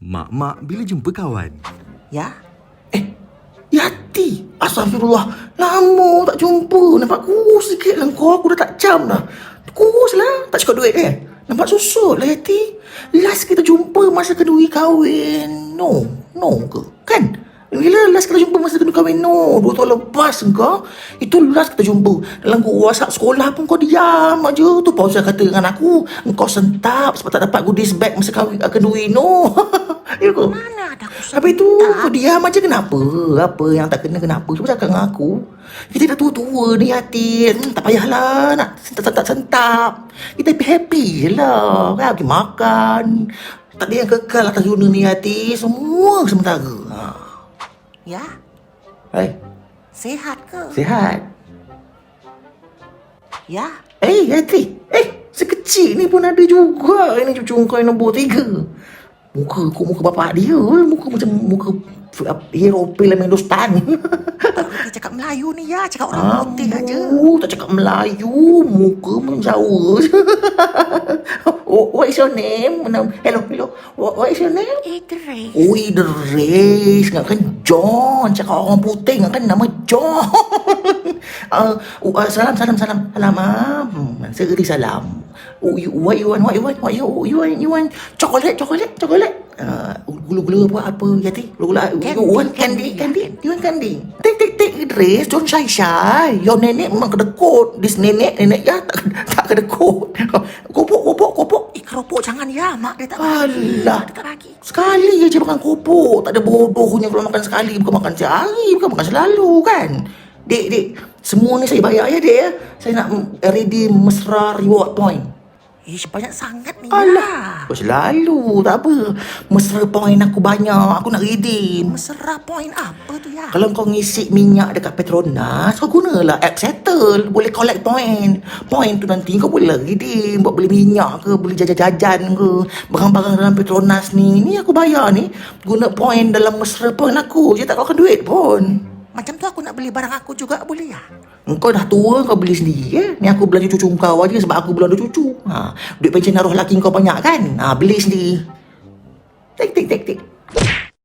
Mak-mak bila jumpa kawan? Ya? Yati, astagfirullah. Lama tak jumpa. Nampak kurus sikit lah kau. Aku dah tak jam dah. Kurus lah. Tak cukup duit Nampak susut lah Yati. Last kita jumpa masa kedua kahwin. No ke? Kan? Bila last kita jumpa masa kedua kahwin? No. 2 tahun lepas kau. Itu last kita jumpa. Dalam group WhatsApp sekolah pun kau diam aja. Tu Pausia kata dengan aku, engkau sentap sebab tak dapat goodies bag masa kahwin kedua. No. Ya ke? Mana ada aku Habis tu kau diam aja kenapa? Apa yang tak kena kenapa? Cuba cakap dengan aku. Kita dah tua-tua ni Hati. Tak payahlah nak sentap-sentap. Kita happy je lah. Kan pergi makan. Tak ada yang kekal atas dunia ni Hati. Semua sementara. Ya? Hai, Sehat ke? sihat. Ya? Hati. Sekecil ni pun ada juga. Ini cucu kau yang nombor 3. Muka bapak dia. Muka macam muka hero filem Hindustan. Dia cakap Melayu ni ya. Cakap orang putih aja. Tak cakap Melayu. Muka macam Jawa. What is your name? Hello. What is your name? Idris. Oh, Idris. Ingatkan John. Cakap orang putih. Ingatkan nama John. Salam. Segeri salam. What you want? Chocolate. Gula-gula apa Yati? Gula-gula. You want candy? You want candy? Take Idris. Don't shy. Your nenek memang kedekut. This nenek ya tak kedekut. Kopok. Keropok jangan ya. Mak dia tak bagi. Alah. Dia tak bagi. Sekali je makan kopok. Tak ada bodohnya kalau makan sekali. Bukan makan sehari. Bukan makan selalu kan. Dek. Semua ni saya bayar ya dek ya. Saya nak redeem mesra reward point. Banyak sangat ni Alah. Kau selalu. Tak apa. Mesra point aku banyak. Aku nak redeem. Mesra point apa tu ya? Kalau kau ngisi minyak dekat Petronas, kau gunalah app Settle. Boleh collect point. Point tu nanti kau boleh redeem. Buat beli minyak ke, beli jajan-jajan ke. Barang-barang dalam Petronas ni. Ni aku bayar ni. Guna point dalam mesra point aku. Je tak keluarkan duit pun. Macam tu aku nak beli barang aku juga boleh ya? Engkau dah tua, kau beli sendiri ya. Ni aku belanja cucu kau aja sebab aku belum ada cucu. Duit pencen arwah laki kau banyak kan? Beli sendiri. Tik.